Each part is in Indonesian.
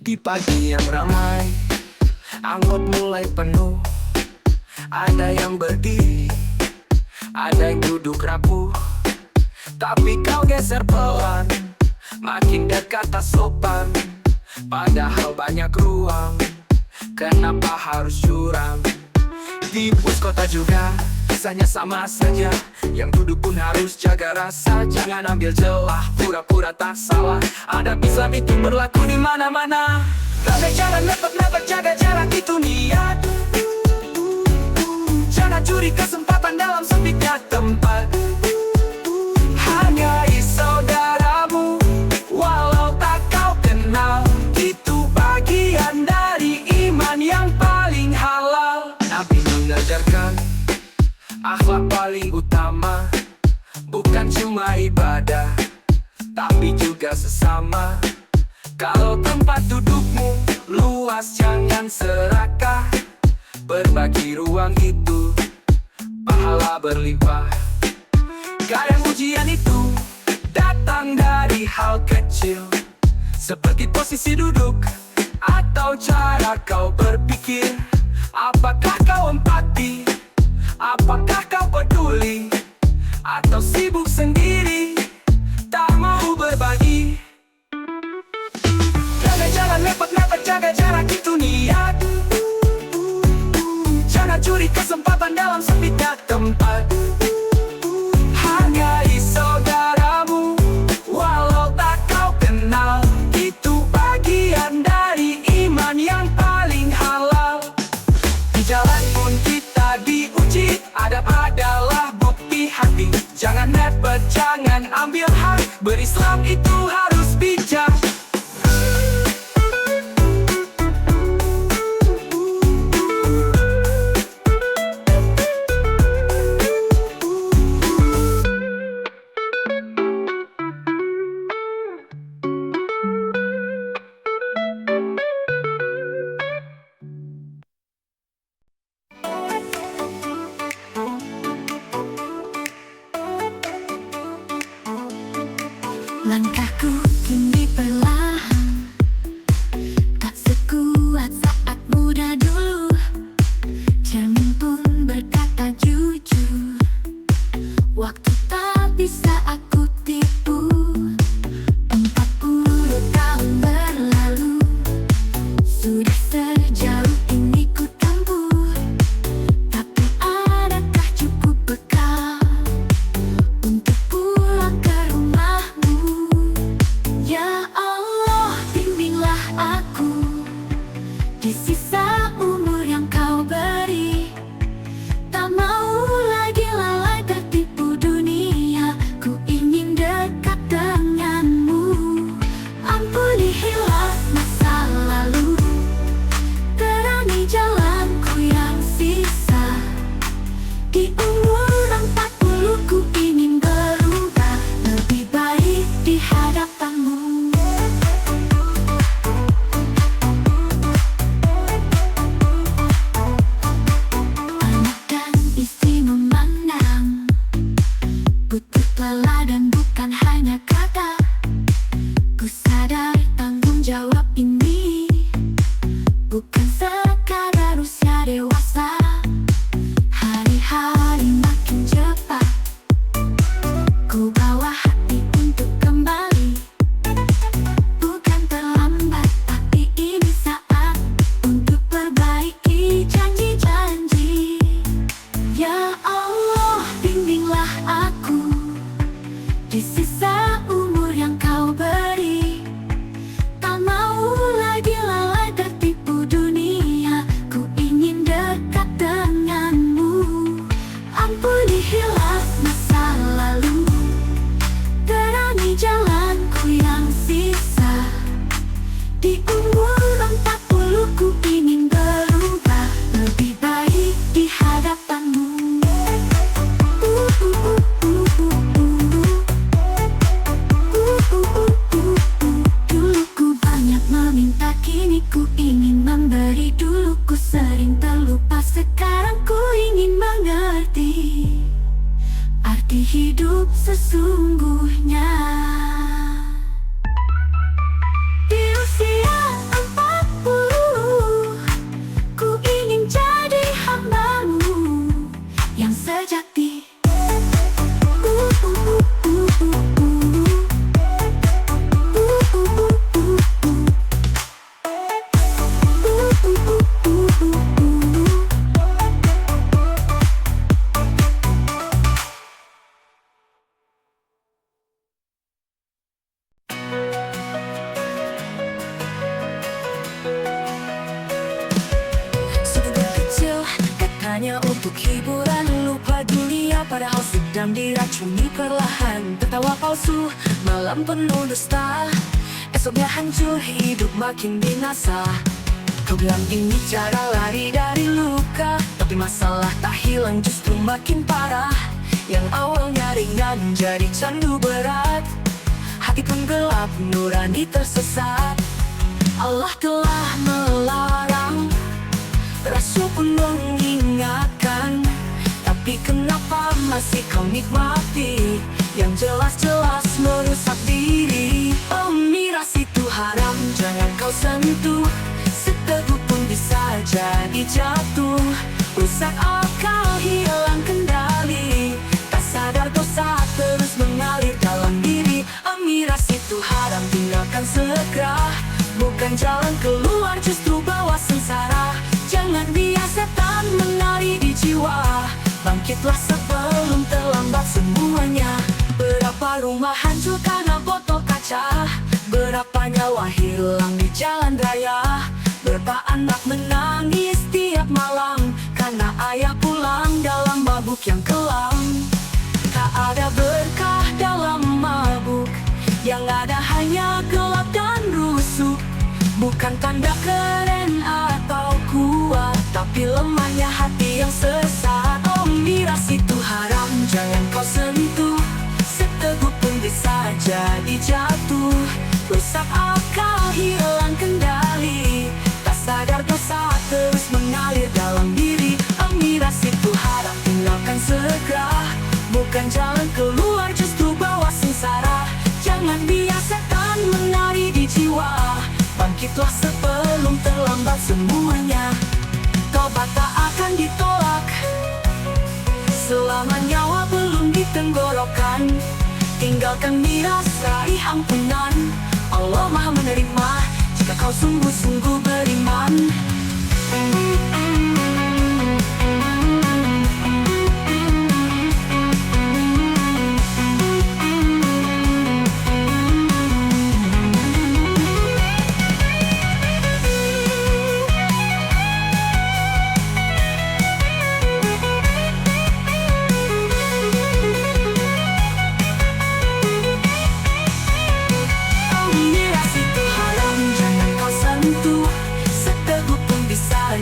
Di pagi yang ramai, angkot mulai penuh. Ada yang berdiri, ada yang duduk rapuh. Tapi kau geser pelan, makin dekat tak sopan. Padahal banyak ruang, kenapa harus curang? Di bus kota juga, kisahnya sama saja. Yang duduk pun harus jaga rasa. Jangan ambil celah, pura-pura tak salah. Adab Islam itu berlaku di mana-mana. Gak cara nepet-nepet, jaga jarak itu niat. Jangan curi kesempatan dalam sempitnya tempat. Hargai saudaramu, walau tak kau kenal. Itu bagian dari iman yang paling halal. Nabi mengajarkan akhlak paling utama, bukan cuma ibadah, tapi juga sesama. Kalau tempat dudukmu luas, jangan serakah. Berbagi ruang itu, pahala berlimpah. Kadang ujian itu datang dari hal kecil, seperti posisi duduk atau cara kau berpikir. Apakah kau empati? Apakah kau peduli? Atau sibuk sendiri, tak mau berbagi? Jaga jalan lepet-lepet, jaga jarak itu niat. Jangan curi kesempatan dalam sempitnya tempat. Hargai saudaramu, walau tak kau kenal. Itu bagian dari iman yang paling halal. Di jalan pun kita diuji, adab adalah bukti hati. Jangan nepet, jangan ambil hak. Berislam itu harus bijak. Langkahku kini perlahan, tak sekuat saat muda dulu. Cermin pun berkata jujur, waktu tak bisa aku tipu. 40 tahun berlalu, sudah sejauh ini ku tempuh. Tapi adakah cukup bekal untuk pulang ke rumahmu? Ya Allah, bimbinglah aku di sisa umur yang kau beri. Tak mau lagi lalai tertipu dunia, ku ingin dekat denganmu. Ampuni hilaf masa lalu, terangi jalanku yang sisa. Di umur 40 ku ingin berubah, lebih baik di hadapanmu. Anak dan istri memandang, butuh teladan bukan hanya kata. Ku sadar tanggung jawab ini bukan sekadar usia dewasa. Hari-hari makin cepat, ku bawa hati untuk kembali. Bukan terlambat, tapi ini saat untuk perbaiki janji-janji. Ya Allah, bimbinglah aku di sisa umur yang kau beri. Tak mau lagi lalai tertipu dunia, ku ingin dekat denganmu. Ampuni hilaf masa lalu, terangi jalanku yang sisa. Di umur 40 ku ingin berubah, lebih baik di hadapanmu. Dulu ku banyak meminta, kini ku ingin memberi. Dulu ku sering terlupa, sekarang ku ingin mengerti arti hidup sesungguhnya. Di usia 40 padahal sedang diracuni perlahan. Tertawa palsu, malam penuh dusta, esoknya hancur, hidup makin binasa. Kau bilang ini cara lari dari luka, tapi masalah tak hilang, justru makin parah. Yang awalnya ringan jadi candu berat, hati pun gelap, nurani tersesat. Allah telah melarang, Rasul pun mengingatkan, tapi kenapa masih kau nikmati yang jelas-jelas merusak diri? Oh miras itu haram, jangan kau sentuh, seteguk pun bisa jadi jatuh. Rusak akal, hilang kendali, tak sadar dosa terus mengalir dalam diri. Oh miras itu haram, tinggalkan segera, bukan jalan keluar, justru bawa sengsara. Jangan biar setan menari di jiwa, bangkitlah sebelum terlambat semuanya. Berapa rumah hancur karena botol kaca, berapa nyawa hilang di jalan raya, berapa anak menangis tiap malam karena ayah pulang dalam mabuk yang kelam. Tak ada berkah dalam mabuk, yang ada hanya gelap dan rusuk. Bukan tanda keren atau kuat, tapi lemahnya hati yang sesat. Oh miras itu haram, jangan kau sentuh, seteguk pun bisa jadi jatuh. Rusak akal, hilang kendali, tak sadar dosa terus mengalir dalam diri. Oh miras itu haram, tinggalkan segera, bukan jalan keluar, justru bawa sengsara. Jangan biar setan menari di jiwa, bangkitlah sebelum terlambat semuanya. Tobat tak akan ditolak selama nyawa belum di tenggorokan. Tinggalkan miras, raih ampunan. Allah Maha menerima jika kau sungguh-sungguh beriman.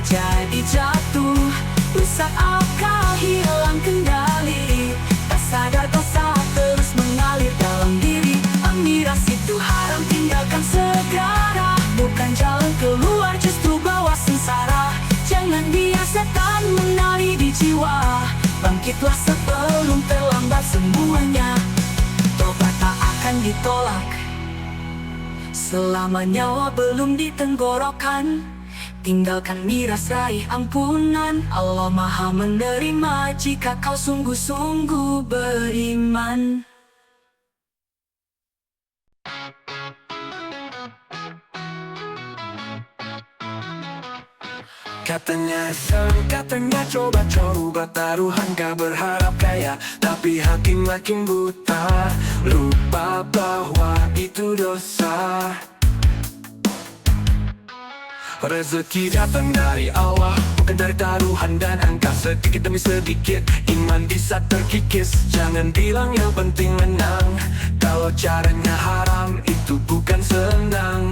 Jadi jatuh, rusak akal, hilang kendali, tak sadar dosa terus mengalir dalam diri. Miras itu haram, tinggalkan segera, bukan jalan keluar, justru bawa sengsara. Jangan biar setan menari di jiwa, bangkitlah sebelum terlambat semuanya. Tobat tak akan ditolak selama nyawa belum di tenggorokan. Tinggalkan miras, raih ampunan. Allah Maha menerima jika kau sungguh-sungguh beriman. Katanya coba taruhan, gak berharap kaya, tapi hati makin buta. Lupa bahwa itu dosa. Rezeki datang dari Allah, bukan dari taruhan dan angka. Sedikit demi sedikit, iman bisa terkikis. Jangan bilang yang penting menang, kalau caranya haram itu bukan senang.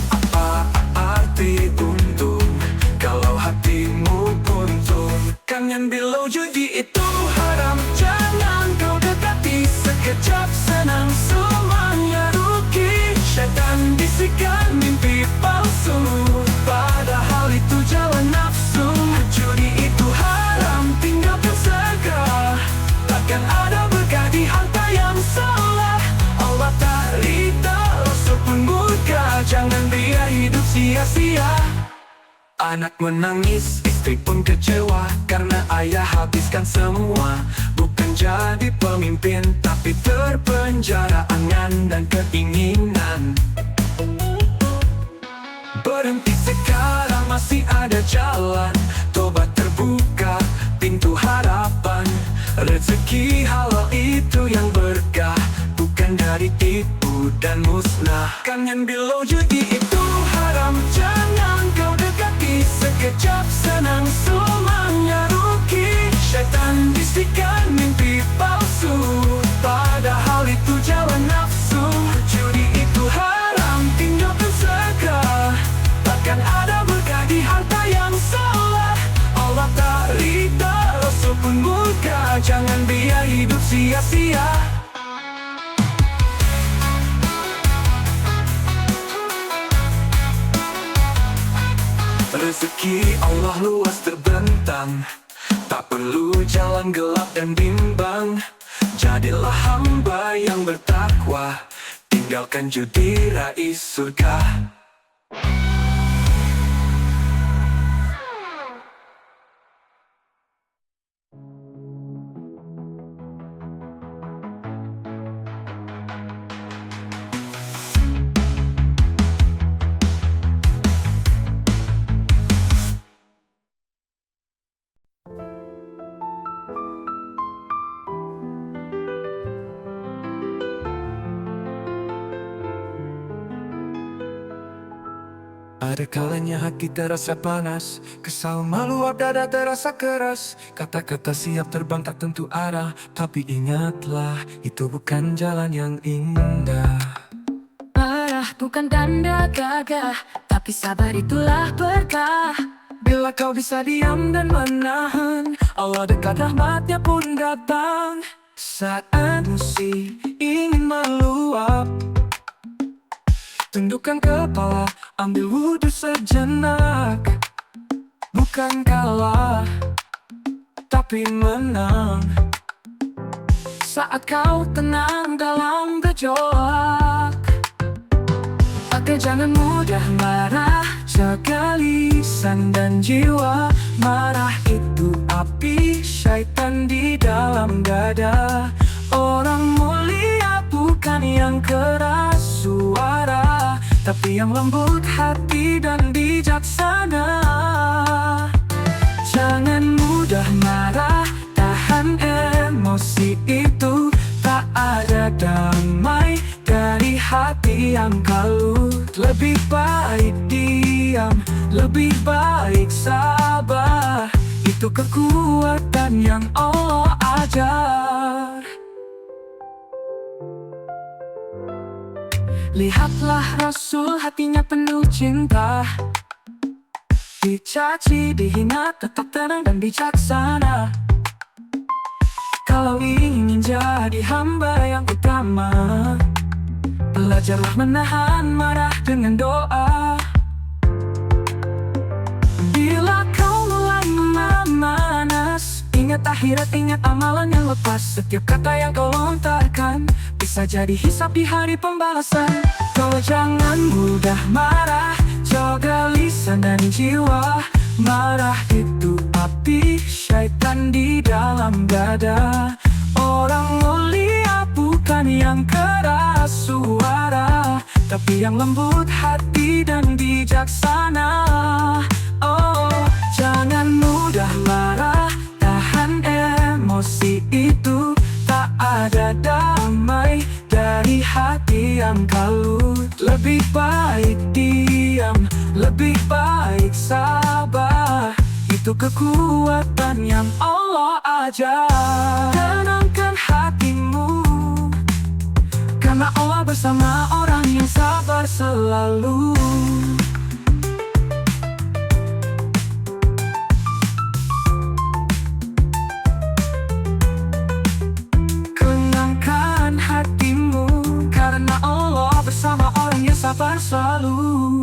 Apa arti untung kalau hatimu buntung? Kan yang bilau judi itu haram, jangan kau dekati. Sekejap senang, semuanya rugi. Syaitan bisikan mimpi palsu, padahal itu jalan nafsu. Judi itu haram, tinggalkan segera, takkan ada berkah di harta yang salah. Allah tak ridha, Rasul pun murka, jangan biar hidup sia-sia. Anak menangis, istri pun kecewa, karena ayah habiskan semua. Bukan jadi pemimpin, tapi terpenjara angan dan keinginan. Berhenti sekarang, masih ada jalan. Tobat terbuka, pintu harapan. Rezeki halal itu yang berkah, bukan dari tipu dan musnah. Kan yang bilau judi itu haram, jangan kau dekati. Sekejap senang, semuanya rugi. Syaitan bisikan gembira, jangan biar hidup sia-sia. Rezeki Allah luas terbentang, tak perlu jalan gelap dan bimbang. Jadilah hamba yang bertakwa, tinggalkan judi raih surga. Ada kalanya hati terasa panas, kesal meluap dada terasa keras. Kata-kata siap terbang tak tentu arah, tapi ingatlah itu bukan jalan yang indah. Marah bukan tanda gagah, tapi sabar itulah berkah. Bila kau bisa diam dan menahan, Allah dekat, rahmatnya pun datang. Saat emosi ingin meluap, tundukkan kepala, ambil wudhu sejenak. Bukan kalah, tapi menang. Saat kau tenang dalam gejolak, maka jangan mudah marah, jaga lisan dan jiwa. Marah itu api syaitan di dalam dada. Orang mulia bukan yang keras suara, tapi yang lembut hati dan bijaksana. Jangan mudah marah, tahan emosi itu. Tak ada damai dari hati yang kalut. Lebih baik diam, lebih baik sabar. Itu kekuatan yang Allah ajar. Lihatlah Rasul, hatinya penuh cinta. Dicaci, dihina, tetap tenang dan bijaksana. Kalau ingin jadi hamba yang utama, belajarlah menahan marah dengan doa. Bila kau mulai memanas, ingat akhirat, ingat amalan yang lepas. Setiap kata yang kau lontarkan bisa jadi hisab di hari pembalasan. Kau jangan mudah marah, jaga lisan dan jiwa. Marah itu api syaitan di dalam dada. Orang mulia bukan yang keras suara, tapi yang lembut hati dan bijaksana. Oh, jangan mudah marah, tahan emosi itu. Tak ada damai dari hati yang kalut. Lebih baik diam, lebih baik sabar. Itu kekuatan yang Allah ajar. Tenangkan hatimu, karena Allah bersama orang yang sabar selalu. Tenangkan hatimu, karena Allah bersama orang yang sabar selalu.